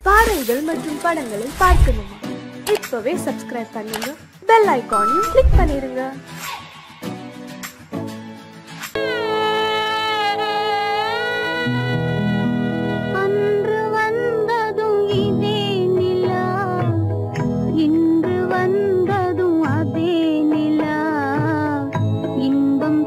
பாடல்கள் மற்றும் படங்களை பார்க்கணுமா? இப்பவே சப்ஸ்கிரைப் பண்ணுங்க, பெல் ஐகானையும் கிளிக் பண்ணிருங்க. அன்று வந்ததும் இதே நிலா, இன்று வந்ததும் அதே நிலா, இன்பம்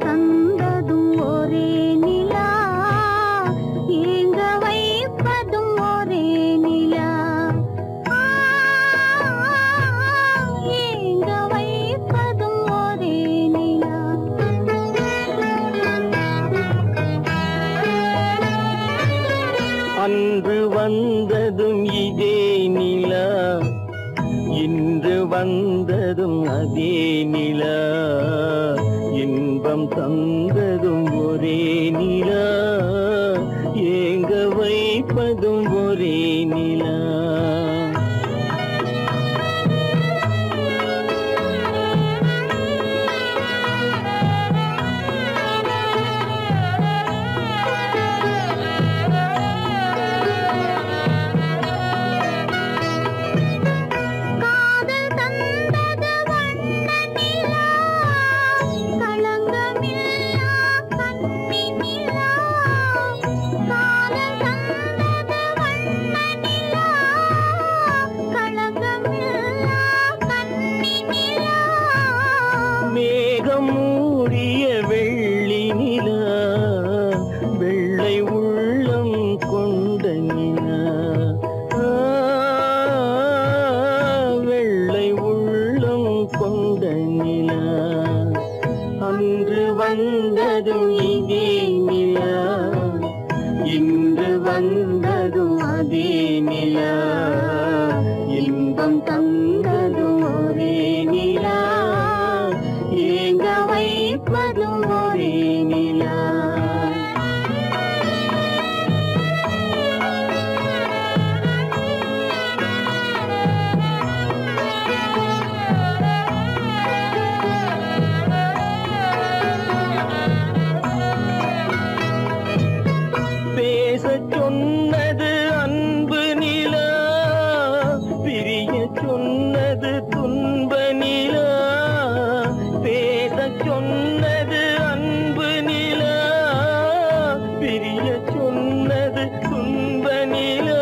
தந்ததும் ஒரே நிலா, ஏங்க வைப்பதும் ஒரே நிலா. மேகம் மூடிய வெள்ளி நிலா, வெள்ளை உள்ளம் கொண்ட நிலா, வெள்ளை உள்ளம் கொண்ட நிலா. அன்று வந்ததும் இதே நிலா, இன்று வந்ததும் அதே நிலா, இன்பம் தந்ததும் ஒரே நிலா, ஏங்க வைப்பதும் ஒரே நிலா. பேசச் சொன்னது அன்பு நிலா, பிரிய சொன்னது துன்ப நிலா. பேசச் சொன்னது அன்பு நிலா, பிரிய சொன்னது துன்ப நிலா.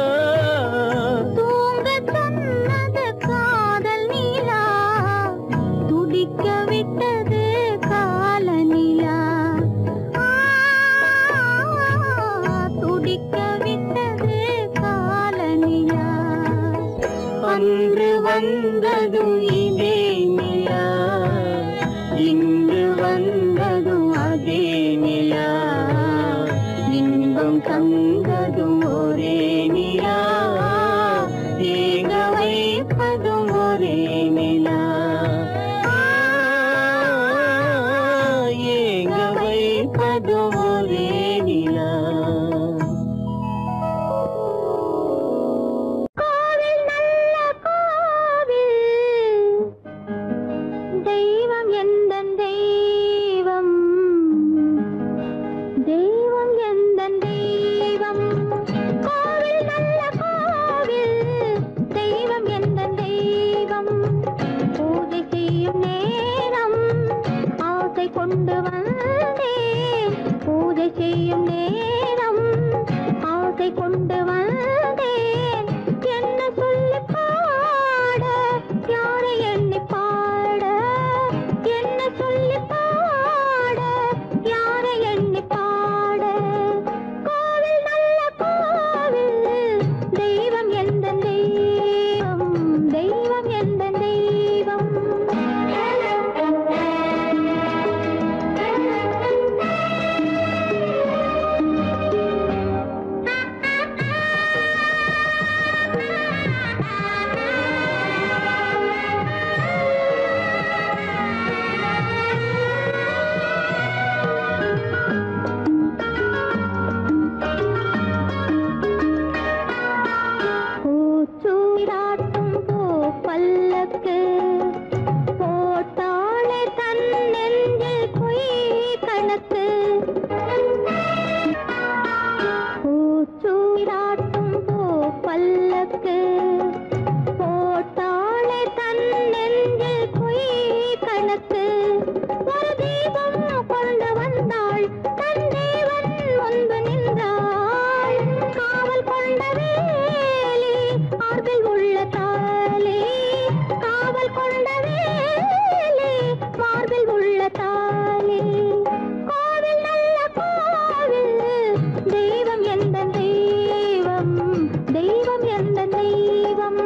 தூங்கச் சொன்னது காதல் நிலா, துடிக்க விட்டது கால நிலா, துடிக்க விட்டது கால நிலா. அன்று வந்ததும் இதே நிலா, இன்று வந்ததும் அதே நிலா, இன்பம் தந்ததும் ஒரே நிலா, ஏங்க வைப்பதும் ஒரே நிலா, ஏங்க வைப்பதும் ஒரே நிலா. கோவில் நல்ல கோவில், தெய்வம் எந்த தெய்வம்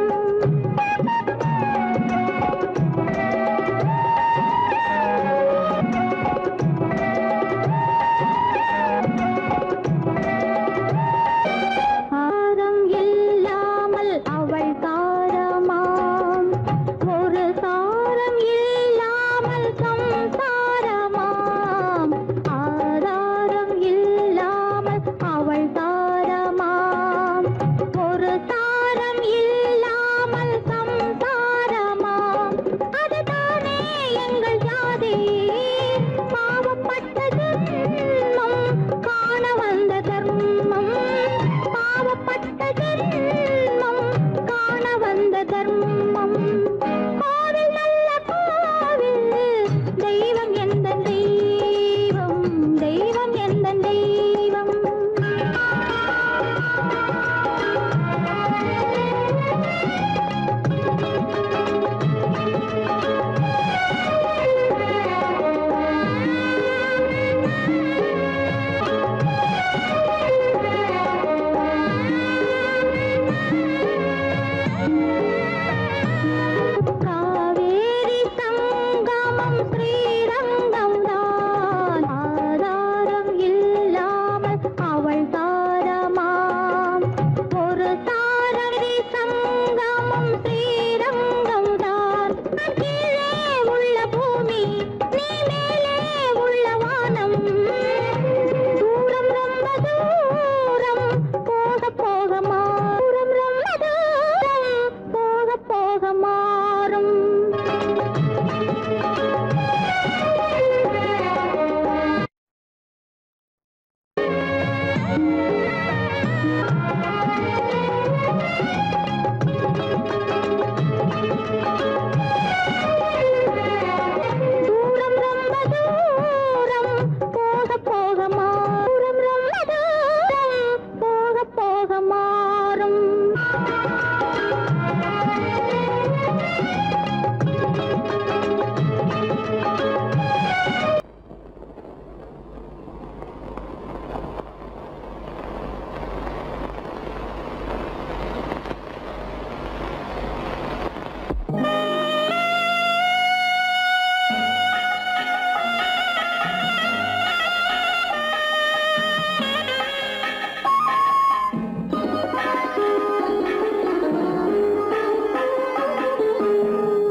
ஆரம் இல்லாமல் அவள் தாரமாம் ஒரு சாரம் இல்லாமல் சம்சாரமாம் ஆதாரம் இல்லாமல் அவள் தாரமாம் ஒரு சாரம் இல்லாமல் சம்சாரமாம் அதுதானே எங்கள் ஜாதி பாவப்பட்ட ஜென்மம் காண வந்த தர்மம் பாவப்பட்ட ஜென்மம் காண வந்த தர்மம் கோவில் நல்ல கோவில் தெய்வம் எந்த தெய்வம் தெய்வம் எந்த தெய்வம் காவேரி சங்கமம் ஸ்ரீரங்கம் தான் ஆதாரம் இல்லாமல் அவள் தாரமாம் ஒரு சாரதி சங்கமம் ஸ்ரீரங்கம் தான் கீழே உள்ள பூமி நீ மேலே உள்ள வானம் தூரம் ரொம்ப தூரம் போக போக மாறும் ரொம்ப தூரம் போக போக மாறும் தூரம் ரொம்ப தூரம் போக போக மாறும் ரொம்ப தூரம் போக போக மாறும்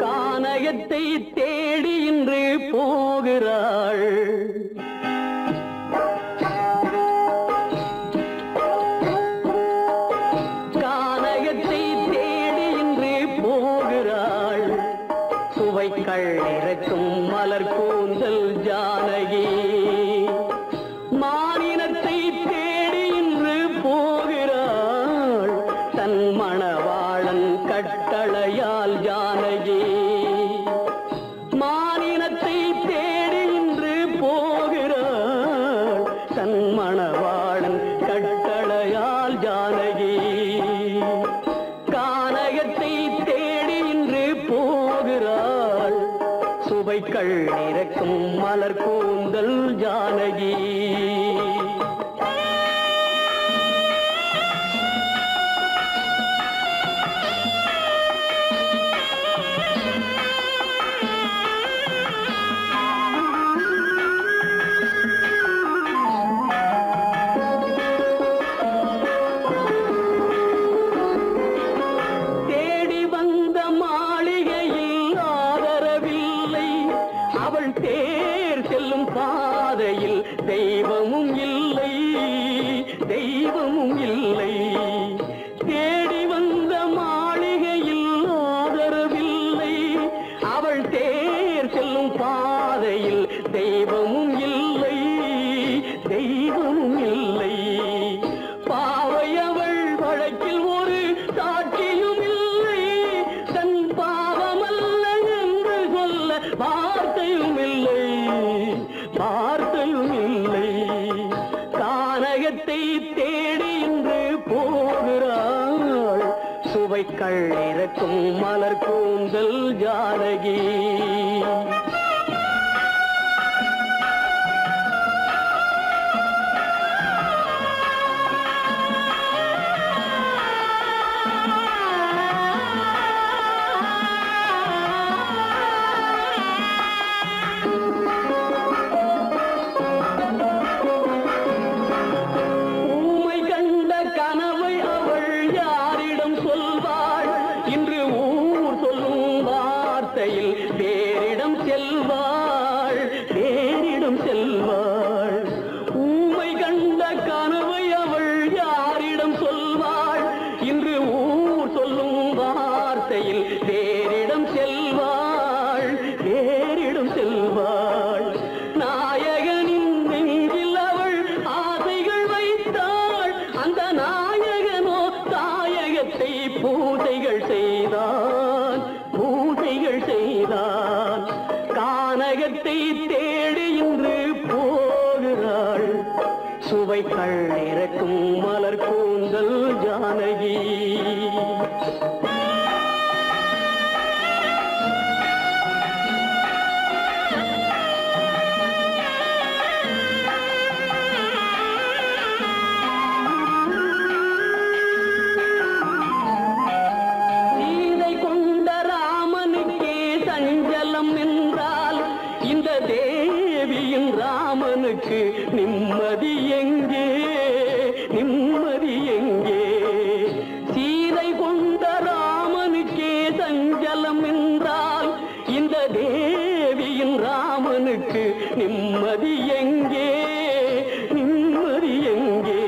கானகத்தை தேடி இன்று போகிறாள் கானகத்தை தேடி இன்று போகிறாள் சுவைக்கள் இறக்கும் மலர் கூந்தல் ஜானகி மானினத்தை தேடி இன்று போகிறாள் தன் மணவாளன் கட்டளையால் ஜானகி மானினத்தை தேடி இன்று போகிறாள் தன் மணவாளன் கட்டளையால் ஜானகி கானகத்தை தேடி இன்று போகிறாள் சுவைக்கள் இறக்கும் மலர் கூந்தல் ஜானகி தேடி வந்த மாளிகையில் ஆதரவில்லை அவள் தேர் செல்லும் பாதையில் தெய்வமும் இல்லை தெய்வமும் இல்லை தேடி வந்த மாளிகையில் ஆதரவில்லை அவள் தேர் செல்லும் பாதையில் தெய்வமும் இல்லை தெய்வமும் இல்லை பாவை அவள் வழக்கில் ஒரு சாட்சியும் இல்லை தன் பாவமல்ல என்று சொல்ல வார்த்தையும் இல்லை வார்த்தையும் இல்லை கானகத்தை தேடி இன்று போகிறாள் சுவைக்கள் இறக்கும் மலர் கூந்தல் ஜானகி சுவைகள் இறக்கும் மலர் கூந்தல் ஜானகி. சீதை கொண்ட ராமனுக்கே சஞ்சலம் என்றால் இந்த தேவியின் ராமனுக்கு நிம்மதி எங்கே, நிம்மதி எங்கே? சீதை கொண்ட ராமனுக்கே சஞ்சலம் என்றால் இந்த தேவியின் ராமனுக்கு நிம்மதி எங்கே, நிம்மதி எங்கே?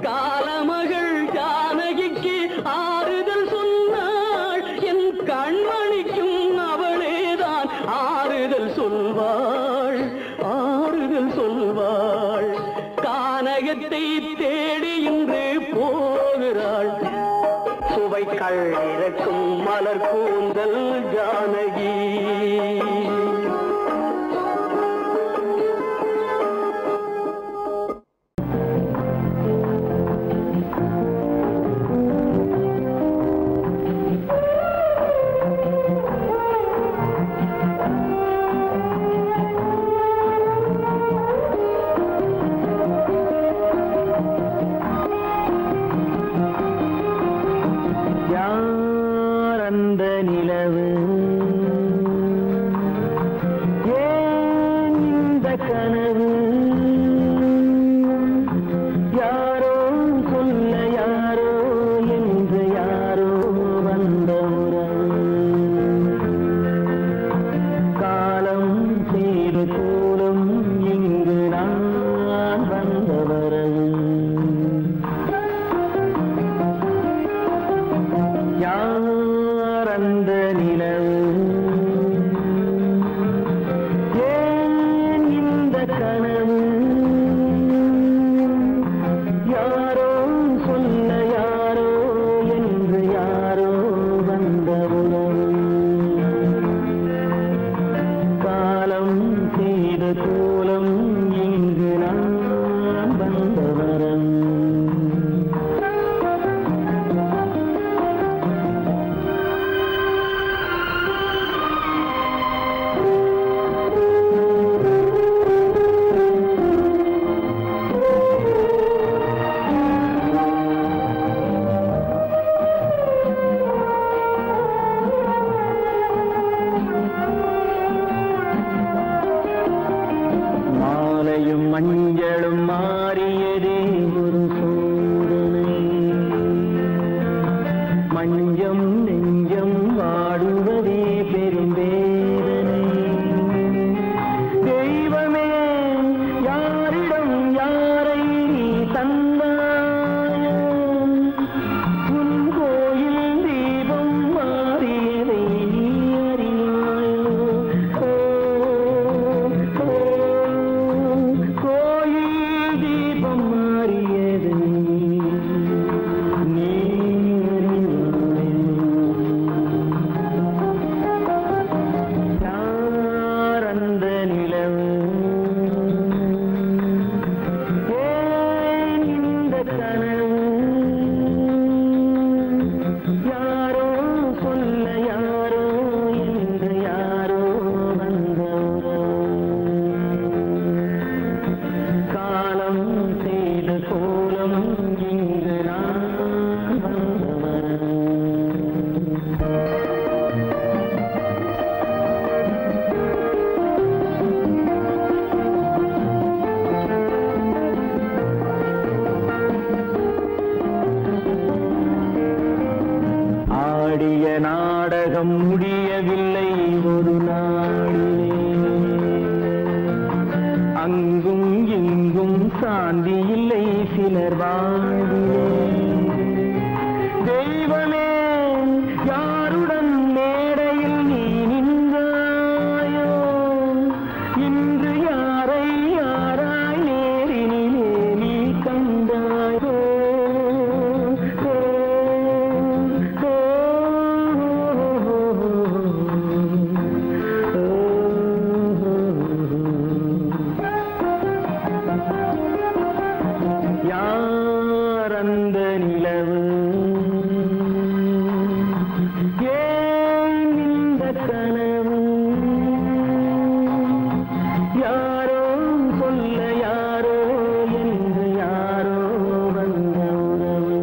காலமகள் ஜானகிக்கு ஆறுதல் சொன்னாள், என் கண்மணிக்கும் அவளேதான் ஆறுதல் சொல்வாள், ஆறுதல் சொல்வாள். கானகத்தை தேடி இன்று போகிறாள், சுவைகள் இறக்கும் மலர் கூந்தல் ஜானகி. மாறியது நீ அறிவாய். ஆடிய நாடகம் முடியவில்லை ஒரு நாளிலே. அங்கும் இங்கும் சாந்தி இல்லை சிலர் வாழ்விலே. தெய்வமே யாருடன் மேடையில் நீ நின்றாயோ, இன்று யாரை யாராய் நேரினிலே நீ கண்டாயோ. யார் அந்த நிலவு, ஏன் இந்த கனவு, யாரோ சொல்ல யாரோ என்று யாரோ வந்த உறவு.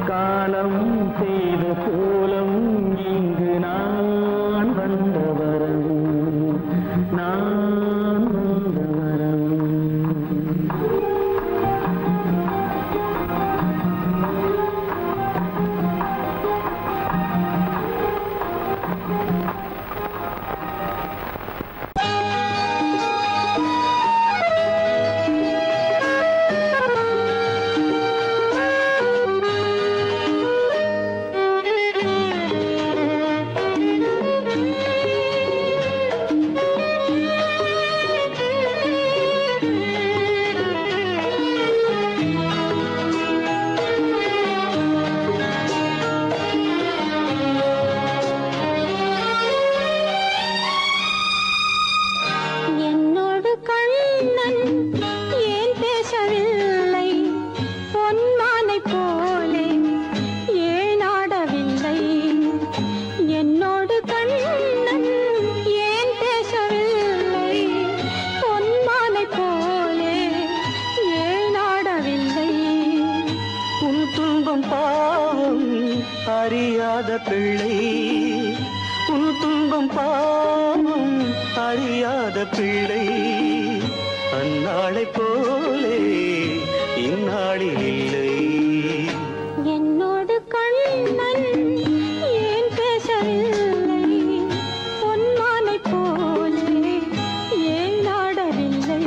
காலம் செய்த கோலம் இங்கு நான் வந்த வரவு, நான் வந்த வரவு. என்னோடு கண்ணன் ஏன் பேசவில்லை, பொன்மானை போலே ஏன் ஆடவில்லை. என்னோடு கண்ணன் ஏன் பேசவில்லை, பொன்மானை போலே ஏன் ஆடவில்லை. உன் துன்பம் பாவம் அறியாத பிள்ளை, உன் துன்பம் பாவம் அறியாத பிள்ளை. அந்நாளை போலே இந்நாளில் இல்லை. என்னோடு கண்ணன் ஏன் பேசவில்லை, பொன்மானை போலே ஏன் ஆடவில்லை.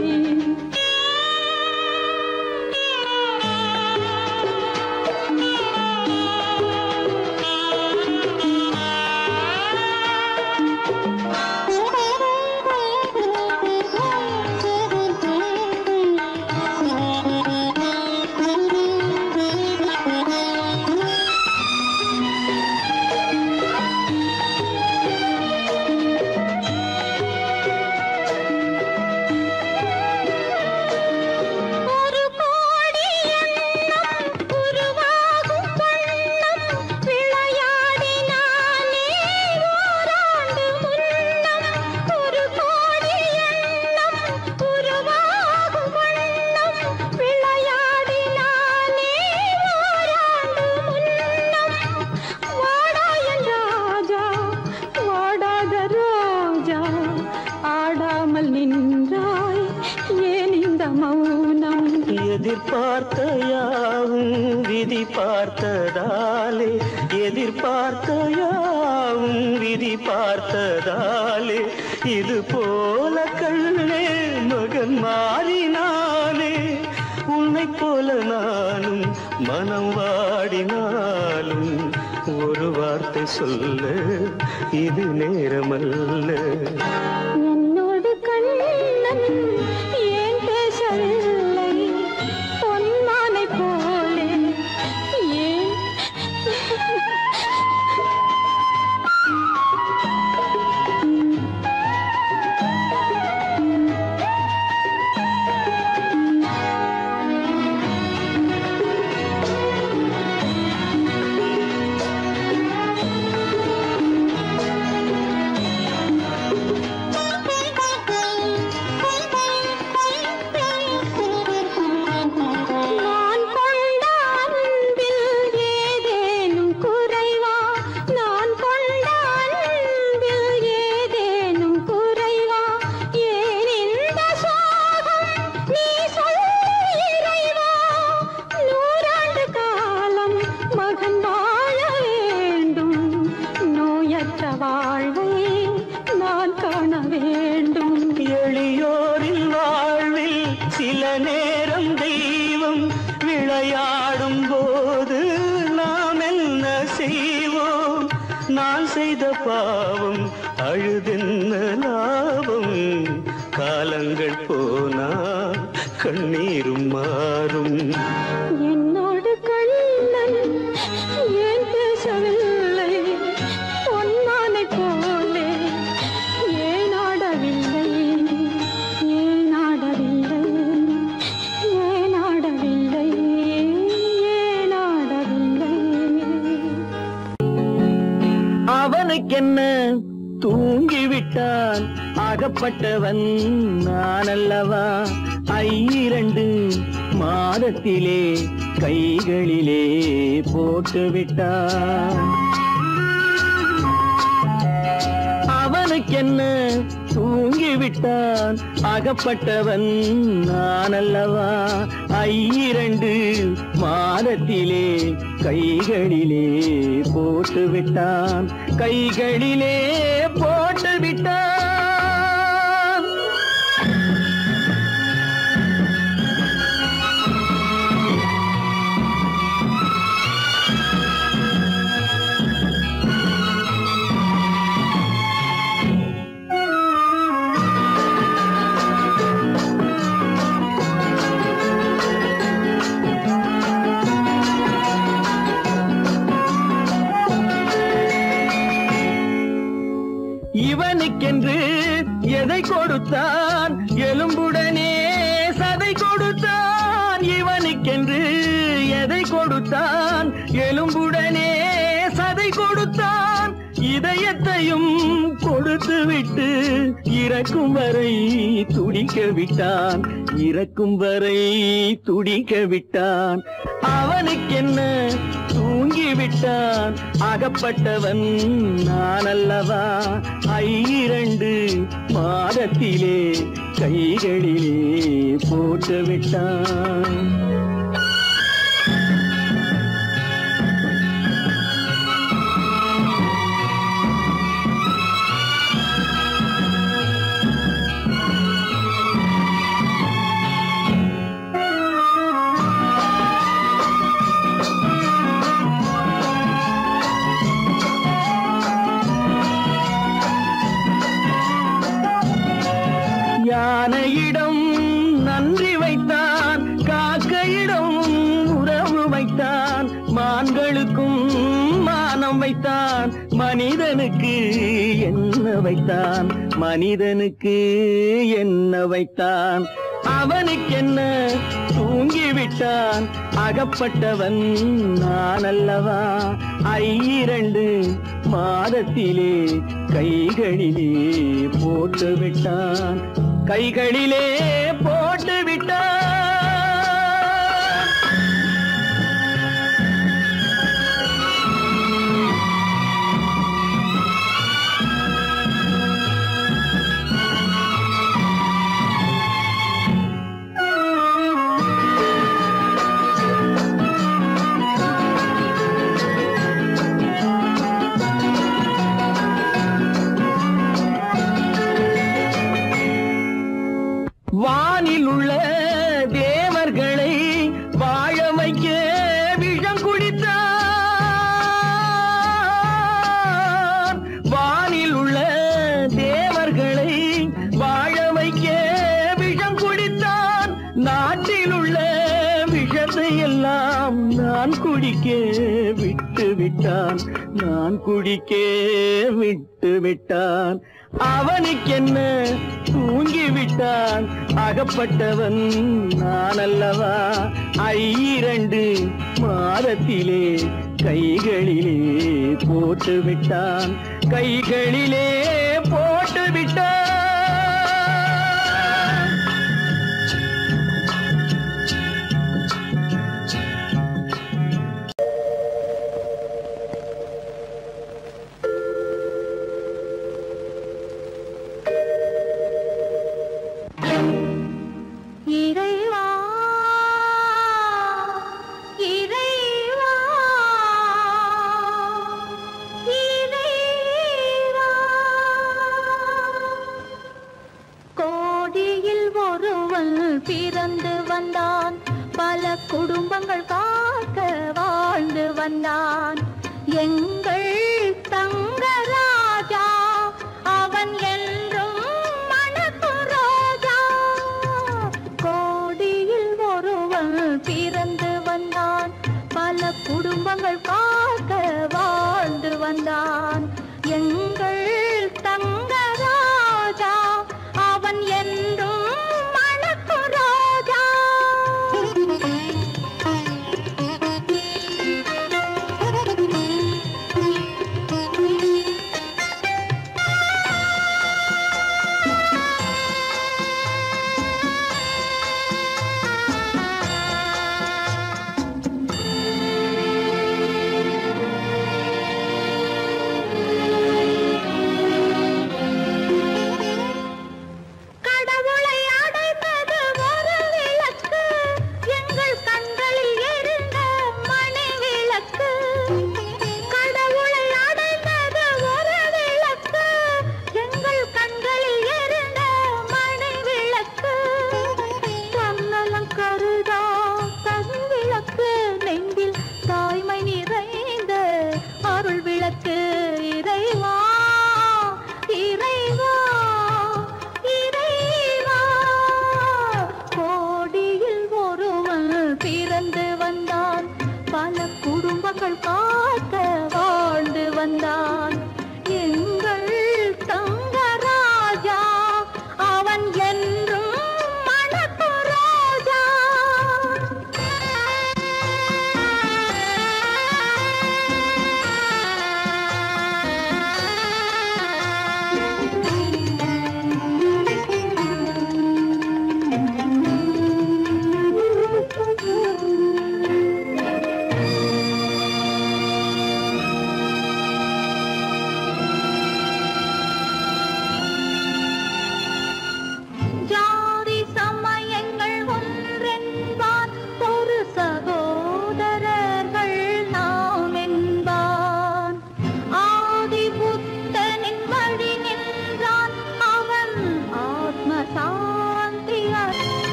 ஒரு கோடி எண்ணம் உருவாகும் வண்ணம் விளையாடினானே ஓராண்டு முன்னம். ஒரு கோடி எண்ணம் உருவாகும் வண்ணம் விளையாடினானே ஓராண்டு முன்னம். வாடா என் ராஜா, வாடாத ரோஜா, ஆடாமல் நின்றாய் ஏன் இந்த மௌனம். எதிர்பார்த்த யாவும் விதி பார்த்ததாலே, எதிர்பார்த்த யாவும் விதி பார்த்ததாலே, இது போல கண்ணே மகன் மாறினானே. உன்னை போல நானும் மனம் வாடினாலும் ஒரு வார்த்தை சொல்ல இது நேரமல்ல. என்னோடு கண்ணன் ஏன் பேசவில்லை, பொன்மானை போலே ஏன். நான் செய்த பாவம் அழுதென்ன லாபம் காலங்கள் போனா கண்ணீரும் மாறும் என்னோடு கண்ணன் ஏன் பேசவில்லை பொன்மானை போலே ஏன் ஆடவில்லை ஏன் ஆடவில்லை ஏன் ஆடவில்லை ஏன் ஆடவில்லை அவனுக்கென்ன தூங்கிவிட்டான் அகப்பட்டவன் நான் அல்லவா 2 மாதத்திலே கைகளிலே போட்டுவிட்டான் அவனுக்கென்ன தூங்கிவிட்டான் அகப்பட்டவன் நான் அல்லவா 2 மாதத்திலே கைகளிலே போட்டுவிட்டான் கைகளிலே போட்டுவிட்டான் இவனுக்கென்று எதை கொடுத்தான் எலும்புடனே சதை கொடுத்தான் இவனுக்கென்று எதை கொடுத்தான் எலும்புடனே சதை கொடுத்தான் இதயத்தையும் கொடுத்து விட்டு இறக்கும் வரை துடிக்க விட்டான் இறக்கும் வரை துடிக்க விட்டான் அவனுக்கென்ன தூங்கிவிட்டான் அகப்பட்டவன் நான் அல்லவா 2 மாதத்திலே கைகளிலே போட்டுவிட்டான் யானையிடம் நன்றி வைத்தான் காக்கையிடம் உறவு வைத்தான் மான்களுக்கும் மானம் வைத்தான் மனிதனுக்கு என்ன வைத்தான் மனிதனுக்கு என்ன வைத்தான் அவனுக்கென்ன தூங்கிவிட்டான் அகப்பட்டவன் நான் அல்லவா 2 மாதத்திலே கைகளிலே போட்டுவிட்டான் கைகளிலே போட்டுவிட்டான் வானில் உள்ள தேவர்களை வாழ வைக்க விஷம் குடித்தான் வானில் உள்ள தேவர்களை வாழ வைக்க விஷம் குடித்தான் நாட்டில் உள்ள விஷத்தை எல்லாம் நான் குடிக்க விட்டு விட்டான் நான் குடிக்க விட்டு விட்டான் அவனுக்கென்ன தூங்கிவிட்டான் அகப்பட்டவன் நான் அல்லவா 2 மாதத்திலே கைகளிலே போட்டுவிட்டான் கைகளிலே போட்டுவிட்டான் இறைவா இறைவா இறைவா கோடியில் ஒருவன் பிறந்து வந்தான் பல குடும்பங்கள் காக்க வாழ்ந்து வந்தான் எங்கள் தங்க குடும்பங்கள் காக்க வாழ்ந்து வந்தான் எங்கள் தங்கராஜா. அவன் என்றும் மணக்கும் ராஜா.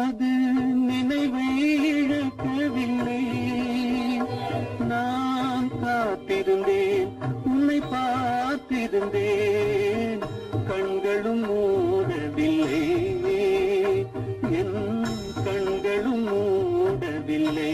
அது நினைவை இழக்கவில்லை. நான் காத்திருந்தேன், உன்னை பார்த்திருந்தேன், கண்களும் மூடவில்லை, என் கண்களும் மூடவில்லை.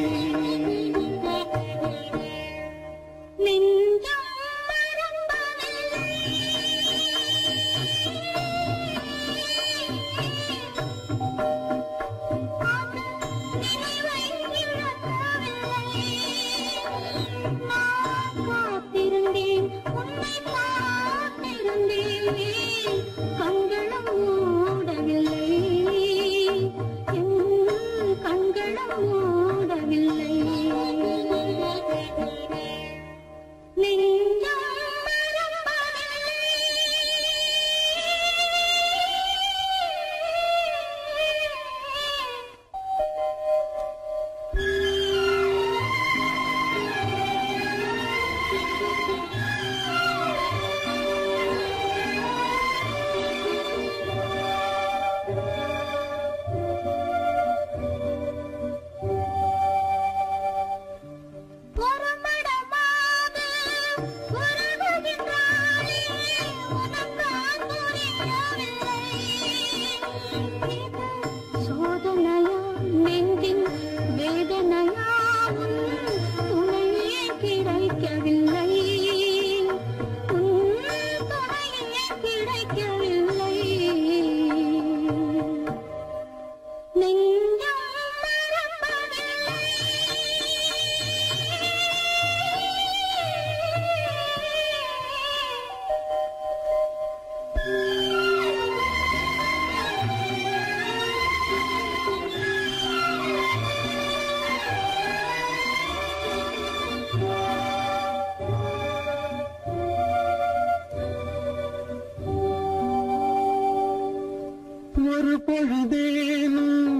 பொழுதேனும்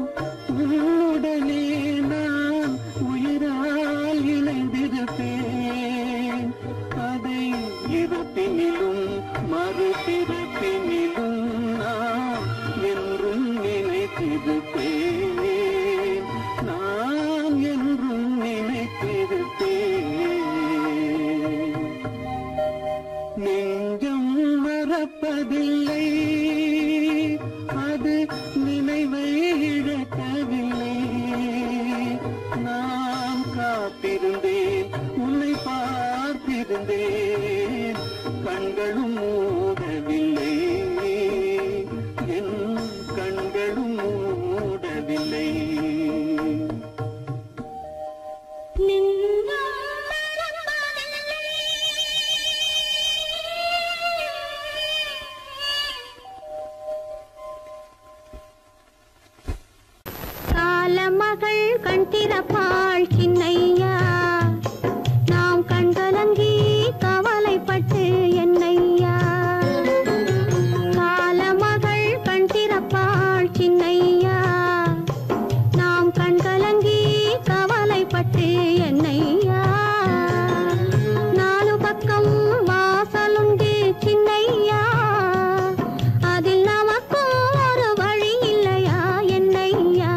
உன்னுடனே நான் உயிரால் இணைந்திருப்பேன். அதை இருப்பினிலும் மறுபிறப்பினிலும் நான் என்றும் நினைத்திருப்பேன். நான் என்றும் நினைத்திருப்பேன். நெஞ்சம் மறப்பதில்லை, அது நினைவை இழக்கவில்லை. நான் காத்திருந்தேன், உன்னை பார்த்திருந்தேன், கண்களும் மூடவில்லை, என் கண்களும் மூடவில்லை. காலமகள் கண் திறப்பாள் சின்னையா, நாம் கண்கலங்கி கவலைப்பட்டு என்னையா. காலமகள் கண் திறப்பாள் சின்னையா, நாம் கண்கலங்கி கவலைப்பட்டு என்னையா. நாலு பக்கம் வாசலுண்டு சின்னையா, அதில் நமக்கும் ஒரு வழி இல்லையா என்னையா.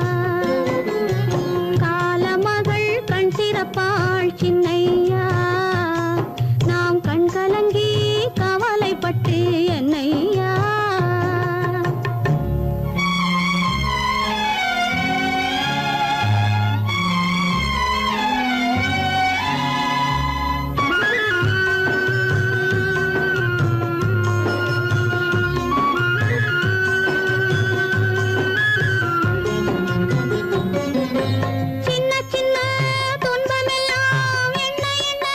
காலமகள் கண் திறப்பாள் சின்னையா, நாம் கண்கலங்கி கவலைப்பட்டு என்னையா. சின்ன சின்ன துன்பமெல்லாம் என்ன என்ன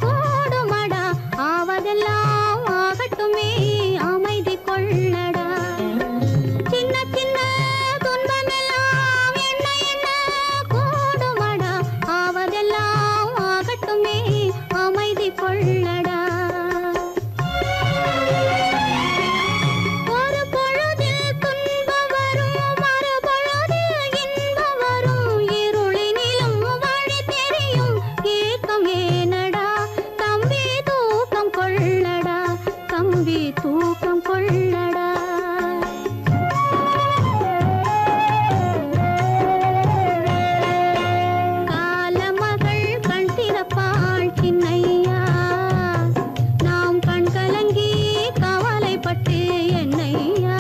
கூடுமடா, ஆவதெல்லாம் ஆகட்டுமே அமைதி கொள்ளடா. சின்ன சின்ன துன்பமெல்லாம் என்ன என்ன கூடுமடா, ஆவதெல்லாம் ஆகட்டுமே அமைதி கொள்ளடா. ஒரு பொழுதில் துன்பம் வரும், மறுபொழுதில் இன்பம் வரும், இருளினிலும் வழி தெரியும், ஏக்கம் ஏனடா தம்பி தூக்கம் கொள்ளடா, தம்பி தூக்கம் கொள்ளடா. காலமகள் கண் திறப்பாள் சின்னையா, நாம் கண்கலங்கி கவலைப்பட்டு என்னையா.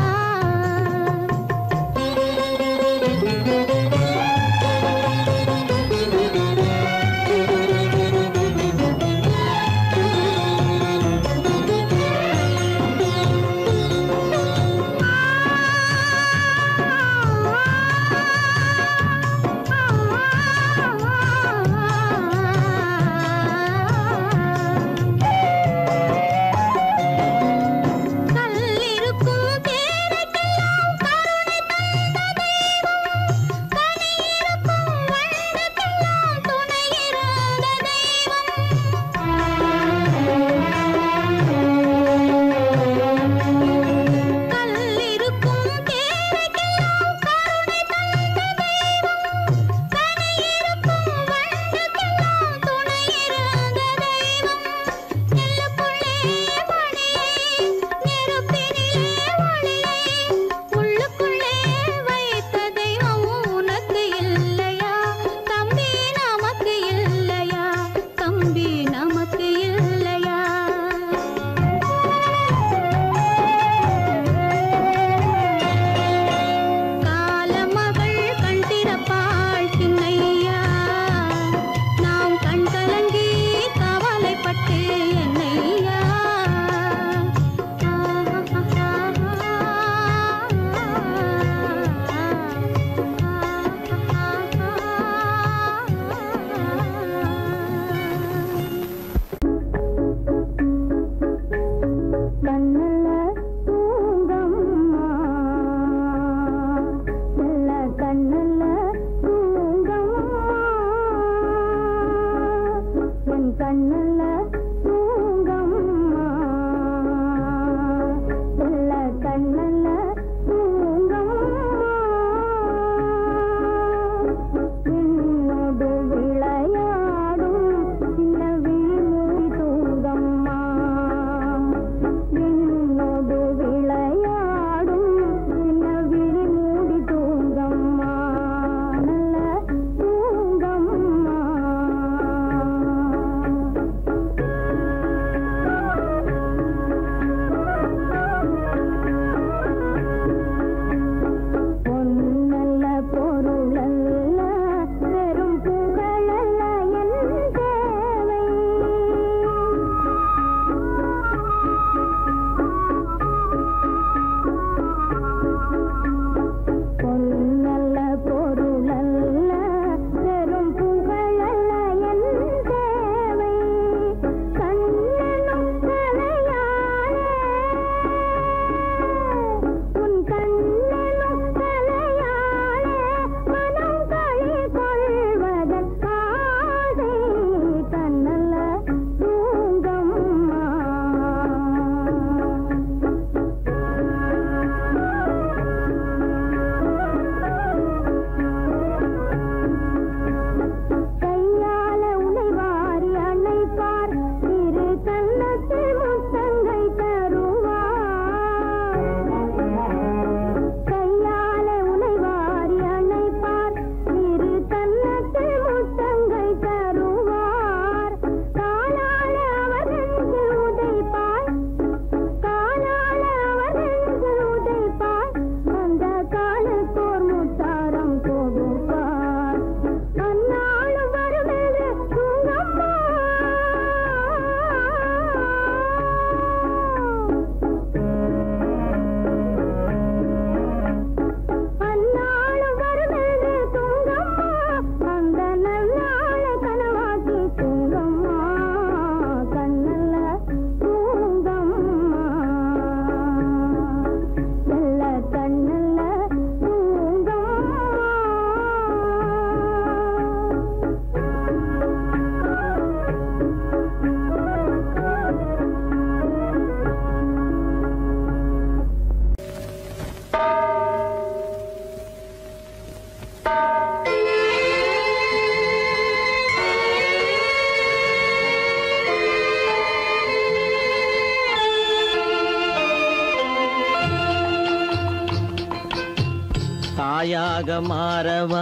தாயாக மாறவா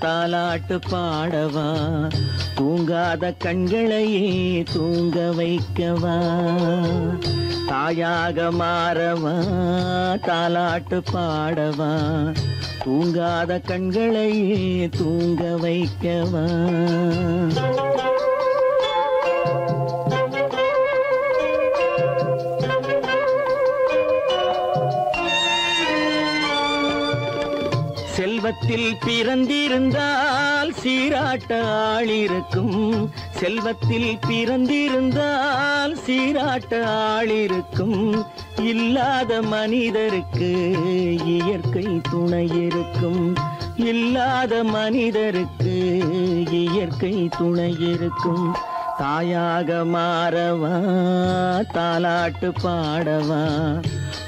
தாலாட்டு பாடவா தூங்காத கண்களையே தூங்க வைக்கவா தாயாக மாறவா தாலாட்டு பாடவா தூங்காத கண்களையே தூங்க வைக்கவா செல்வத்தில் பிறந்திருந்தால் சீராட்ட ஆள் இருக்கும் செல்வத்தில் பிறந்திருந்தால் சீராட்ட ஆள் இருக்கும் இல்லாத மனிதருக்கு இயற்கை துணை இருக்கும் இல்லாத மனிதருக்கு இயற்கை துணை இருக்கும் தாயாக மாறவா தாலாட்டு பாடவா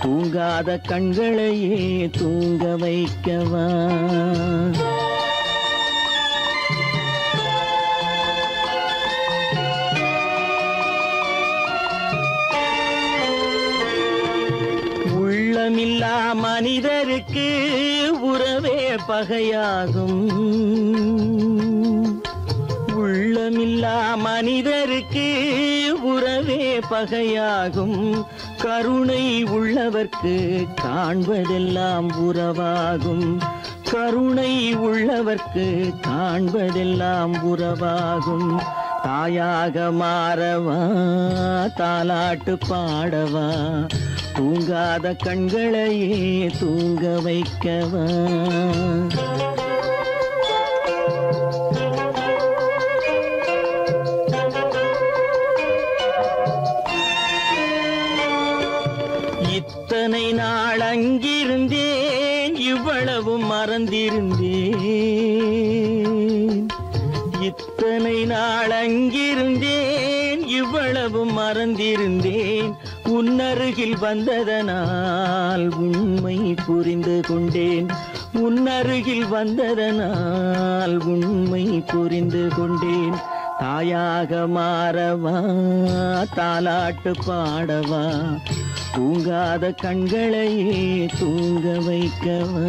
தூங்காத கண்களையே தூங்க வைக்கவா உள்ளமில்லா மனிதருக்கு உறவே பகையாகும் உள்ளமில்லா மனிதருக்கு உறவே பகையாகும் கருணை உள்ளவர்க்கு காண்பதெல்லாம் உறவாகும் கருணை உள்ளவர்க்கு காண்பதெல்லாம் உறவாகும் தாயாக மாறவா தாலாட்டு பாடவா தூங்காத கண்களையே தூங்க வைக்கவா இத்தனை நாள் அங்கிருந்தேன் இவ்வளவு மறந்திருந்தேன் இத்தனை நாள் அங்கிருந்தேன் இவ்வளவு மறந்திருந்தேன் உன்னருகில் வந்ததனால் உண்மை புரிந்து கொண்டேன் உன்னருகில் வந்ததனால் உண்மை புரிந்து கொண்டேன் தாயாக மாறவா தாலாட்டு பாடவா தூங்காத கண்களையே தூங்க வைக்கவா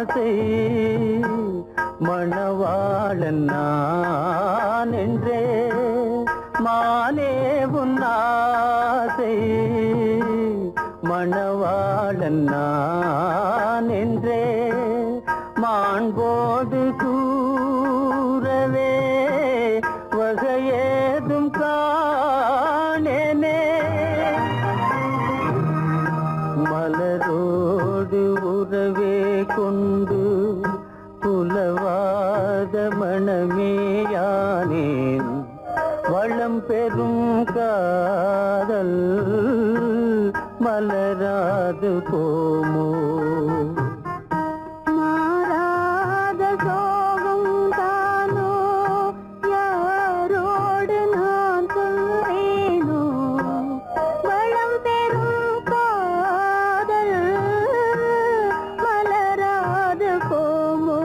ஆசை மணவாளன் நான் என்றே மானே உன் ஆசை மணவாளன் நான் என்றே மாண்போடு கூறவே வகையேதும் காணேனே மலரோடு உறவே கொண்டு புலவாத மணமேயானேன் வளம் பெறும் காதல் மலராது போமோ மாறாத சோகம் தானோ யாரோடு நான் சொல்வேனோ வளம் பெறும் காதல் மலராது போமோ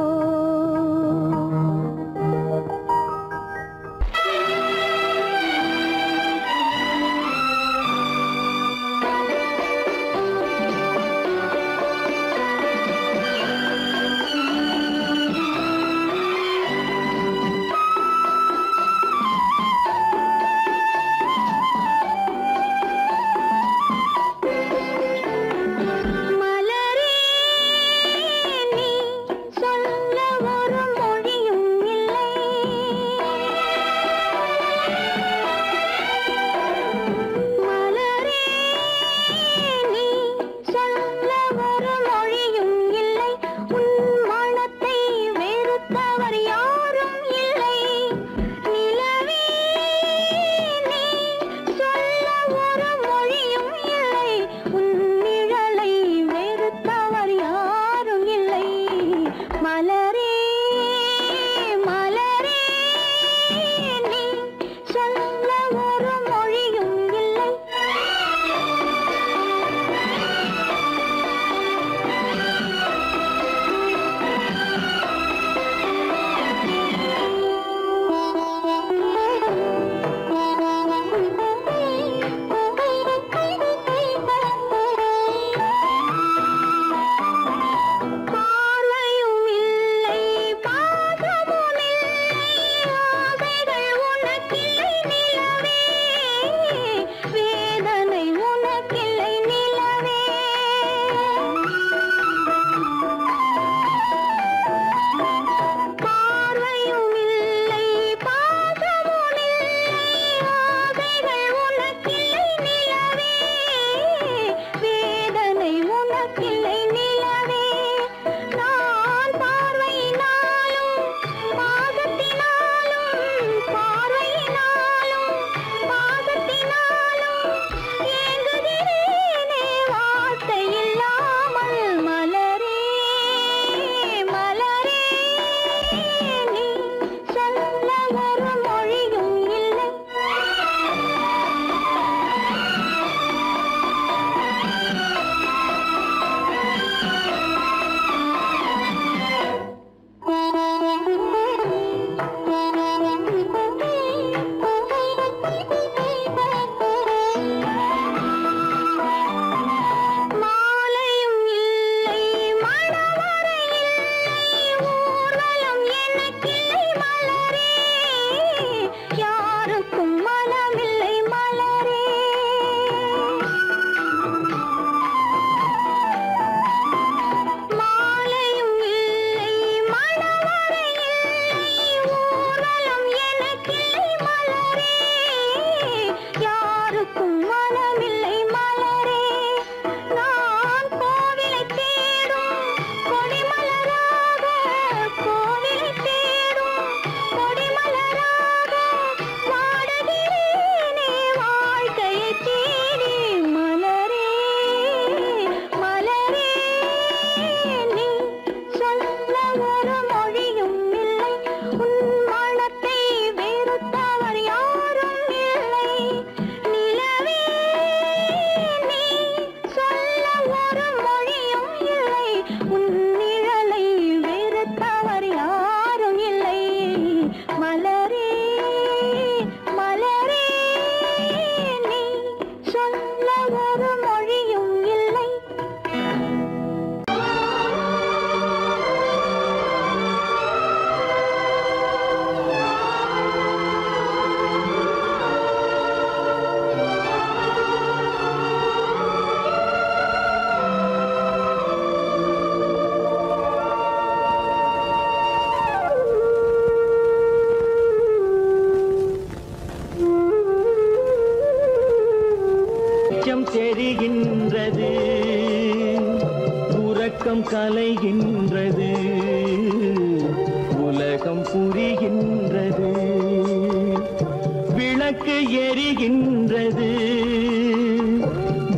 எரிகின்றது,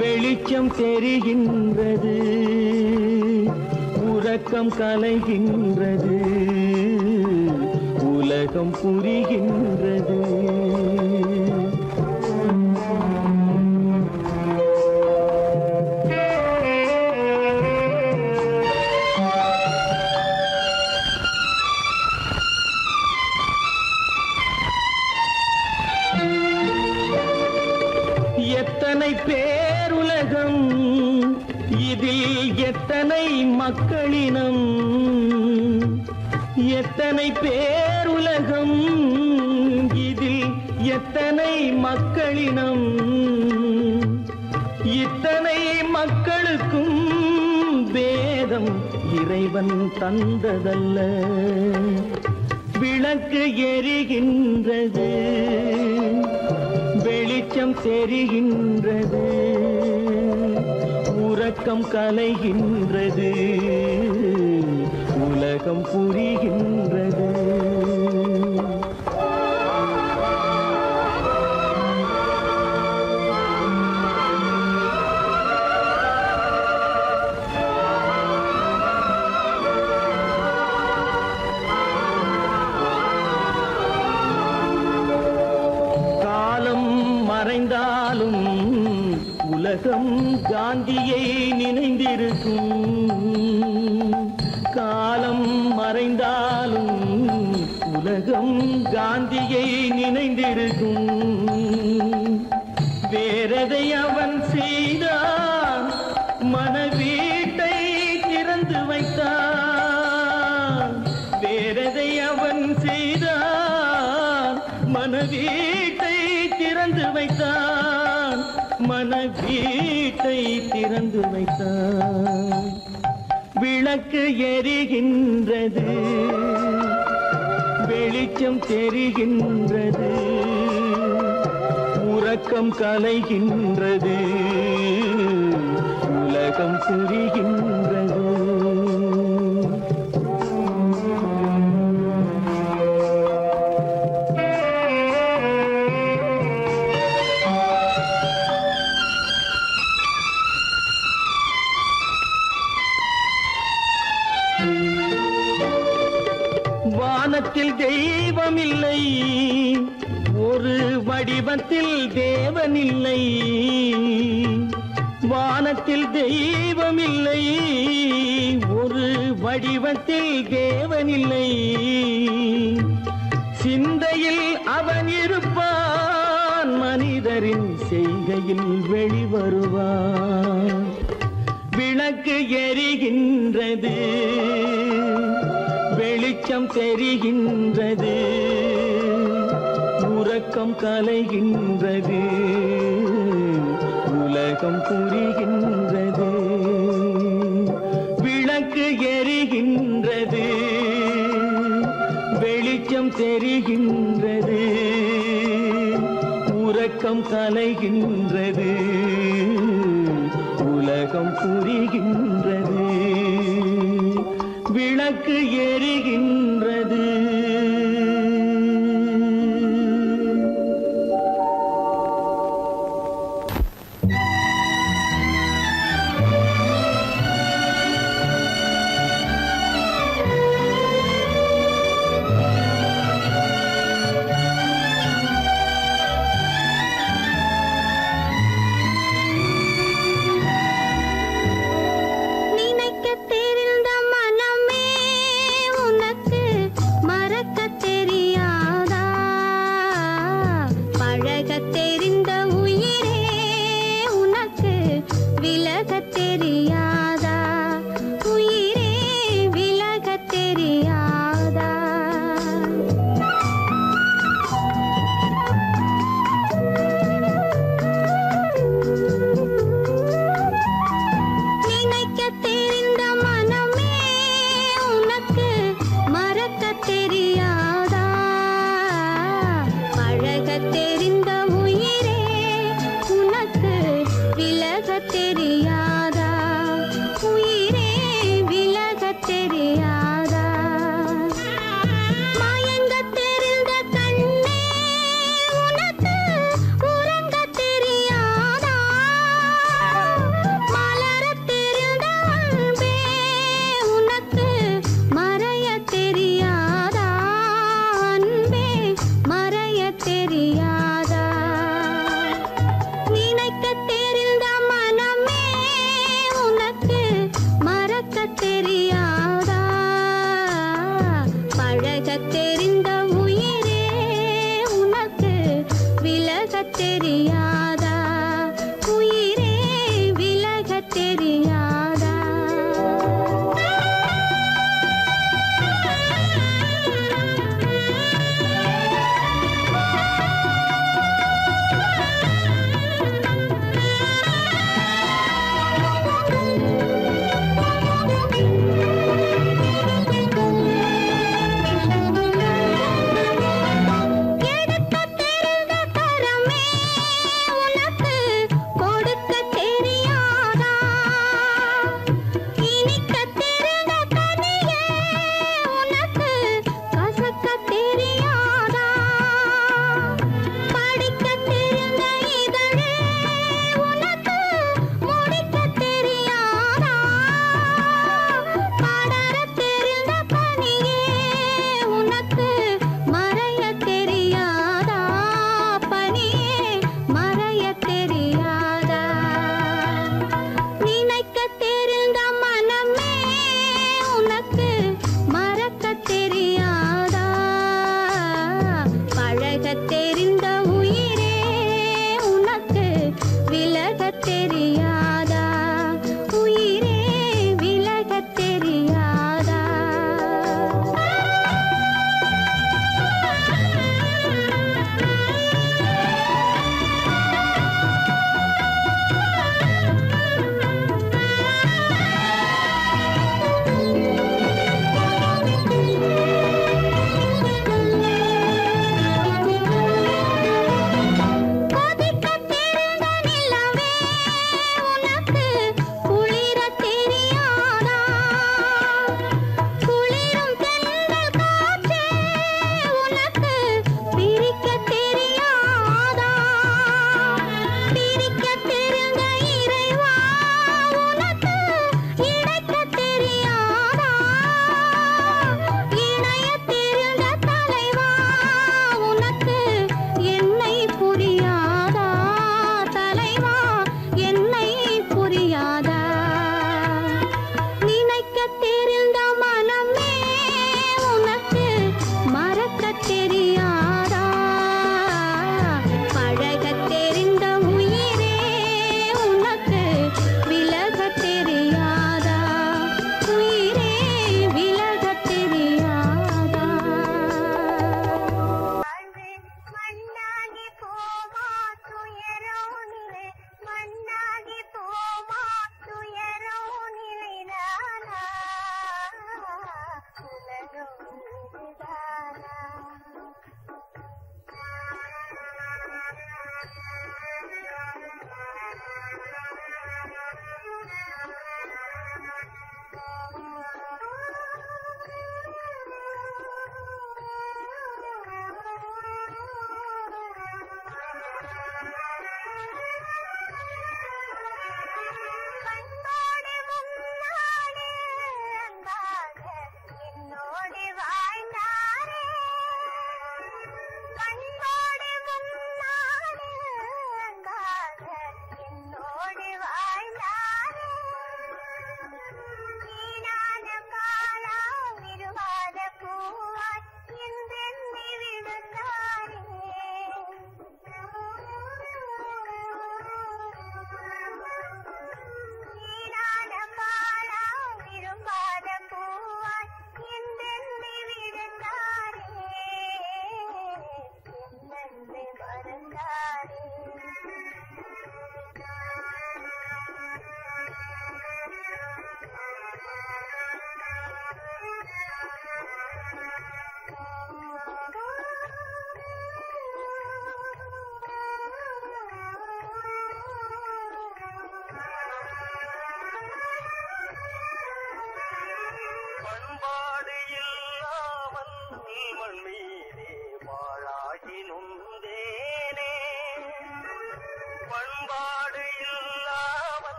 வெளிச்சம் தெரிகின்றது, உறக்கம் கலைகின்றது, உலகம் புரிகின்றது. எத்தனை பேருலகம், இதில் எத்தனை மக்களினம், எத்தனை பேருலகம், இதில் எத்தனை மக்களினம், இத்தனை மக்களுக்கும் வேதம் இறைவன் தந்ததல்ல. விளக்கு எரிகின்றது, வெளிச்சம் தெரிகின்றது, உறக்கம் கலைகின்றது, உலகம் புரிகின்றது. மறைந்தாலும் உலகம் காந்தியை நினைந்திருக்கும், காலம் மறைந்தாலும் உலகம் காந்தியை நினைந்திருக்கும். வேறதை அவன் செய்தான், மனவீட்டை திறந்து வைத்தான். வேறதை அவன் செய்தான், மனவீட்டை திறந்து வைத்தான், மனவீட்டை திறந்து வைத்தான். விளக்கு எரிகின்றது, வெளிச்சம் தெரிகின்றது, உறக்கம் கலைகின்றது, உலகம் புரிகின்றது. வானத்தில் தெய்வமில்லை, ஒரு வடிவத்தில் தேவனில்லை. வானத்தில் தெய்வமில்லை, ஒரு வடிவத்தில் தேவனில்லை. சிந்தையில் அவன் இருப்பான், மனிதரின் செய்கையில் வெளிவருவான். விளக்கு எரிகின்றது, வெளிச்சம் தெரிகின்றது, உறக்கம் கலைகின்றது, உலகம் புரிகின்றது. விளக்கு எரிகின்றது, வெளிச்சம் தெரிகின்றது, உறக்கம் கலைகின்றது, உலகம் புரிகின்றது. விளக்கு எரிகின்றது. நினைக்க தெரிந்த மனமே உனக்கு மறக்க தெரியும்.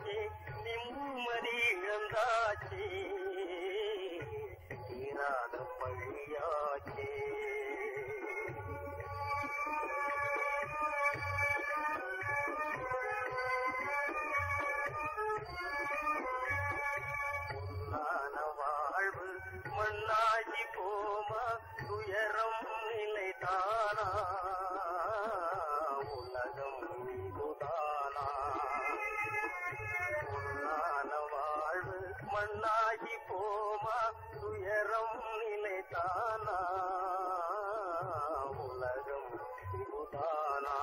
வந்தாச்சு நிம்மதி இழந்தாச்சு தீராத பழியாச்சு வாழ்வு மண்ணாகி போமா துயரம் நிலைதானா உலகம் இதுதானா பொன்னான வாழ்வு மண்ணாகி போமா துயரம் நிலைதானா உலகம் இதுதானா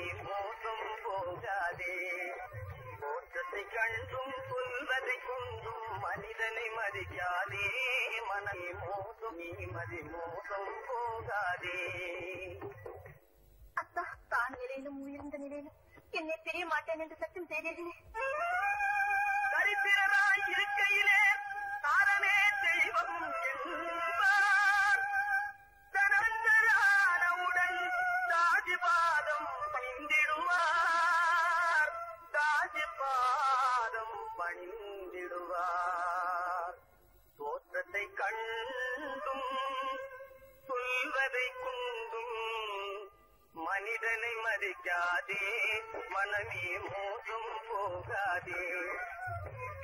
மனமே மோசம் போகாதே. தோற்றத்தை கண்டும் சொல்வதை கொண்டும் மனிதனை மதிக்காதே. மனமே மோசம் நீ மதி மோசம் போகாதே. அத்தா, தான் நிலையிலும் உயர்ந்த நிலையிலும் என்னை தெரிய மாட்டேன் என்று சத்தம் செய்தீர்களே. தரித்திரனாய் இருக்கையிலே தானமே தெய்வம் என்பார். தனந்தரானவுடன் தாஜிபாதம் பணிந்திடுவார். தாஜிபாதம் பணிந்திடுவார். தோற்றத்தை கண்டும் சொல்வதை கொண்டும் மனிதனை மதிக்காதே. மனமே மோசம் போகாதே.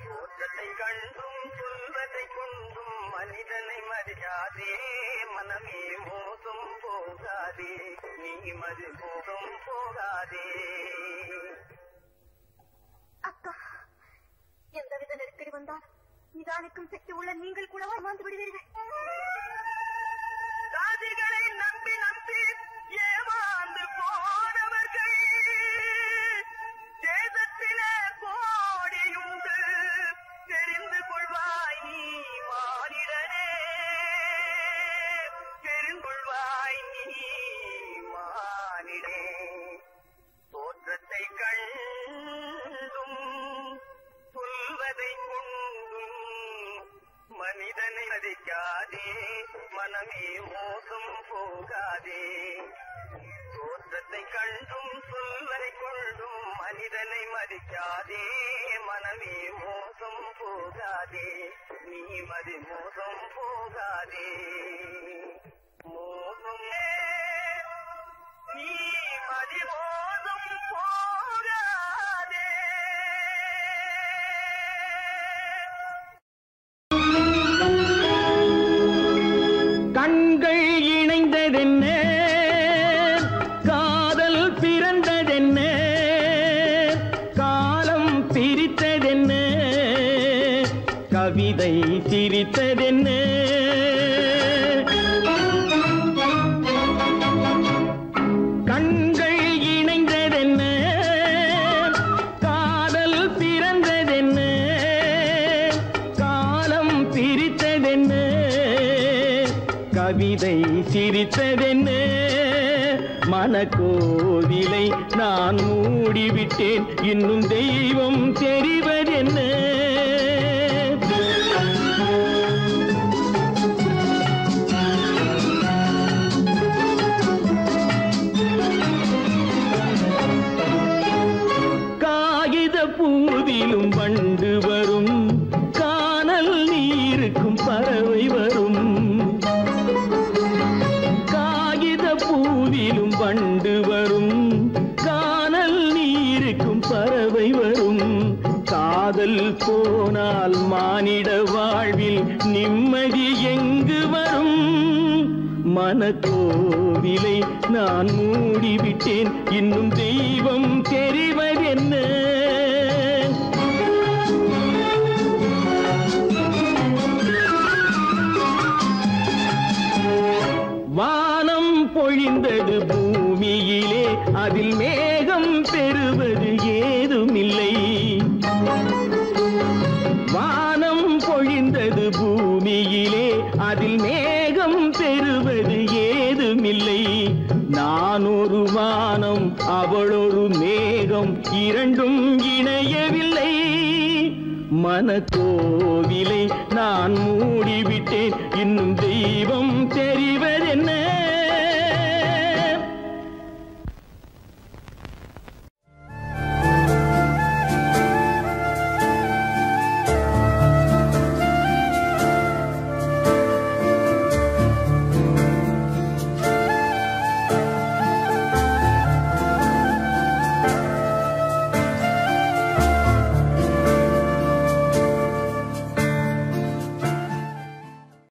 தோற்றத்தை கண்டும் சொல்வதை கொண்டும் மனிதனை மதிக்காதே. மனமே மோசம் போகாதே. நீ மதி மோசம் போகாதே. அக்கா, எந்தவித நெருக்கடி வந்தாலும் நிதானிக்கும் சக்தி உள்ள நீங்கள் கூட வாழ்ந்து விடுவீர்கள். சாதிகளை நம்பி நம்பி ஏமாந்து போனவர்கள் தேசத்திலே கோடியுண்டு தெரிந்து கொள்வாய் நீ மானிடனே. தெரிந்து கொள்வாய் நீ மானிடே. தோற்றத்தை கண்டும் சொல்வதை கொண்டும் மனிதனை மதிக்காதே. மனமே மோசம் போகாதே. தோற்றத்தை கண்டும் சொல்வதை கொண்டும் மனிதனை மதிக்காதே. மனமே மோசம் போகாதே. நீ மதி மோசம் போகாதே. மோசம் நீ மதி மோசம் போகாதே. கண்கள் இணைந்ததென்ன, காதல் பிறந்ததென்ன, காலம் பிரித்ததென்ன, கவிதை சிரித்ததென்ன. கண்கள் இணைந்ததென்ன, காதல் பிறந்ததென்ன, காலம் பிரித்ததென்ன, கவிதை சிரித்ததென்ன. மனக்கோவிலை நான் மூடிவிட்டேன், இன்னும் தெய்வம் தெரிவதென்ன. காகித பூவிலும் வண்டு வரும், கானல் நீருக்கும் பறவை வரும். பூவிலும் வண்டு வரும், கானல் நீருக்கும் பறவை வரும். காதல் போனால் மானிட வாழ்வில் நிம்மதி எங்கு வரும்? மனக்கோவிலை நான் மூடிவிட்டேன், இன்னும் தெய்வம் தெரிவதென்ன. வானம் பொழிந்தது பூமியிலே, அதில் மேகம் பெறுவது ஏதுமில்லை. வானம் பொழிந்தது பூமியிலே, அதில் மேகம் பெறுவது ஏதுமில்லை. நான் ஒரு வானம், அவளொரு மேகம், இரண்டும் இணையவில்லை. மனக்கோவிலை நான் மூடிவிட்டேன், இன்னும் தெய்வம் தெரிவதென்ன.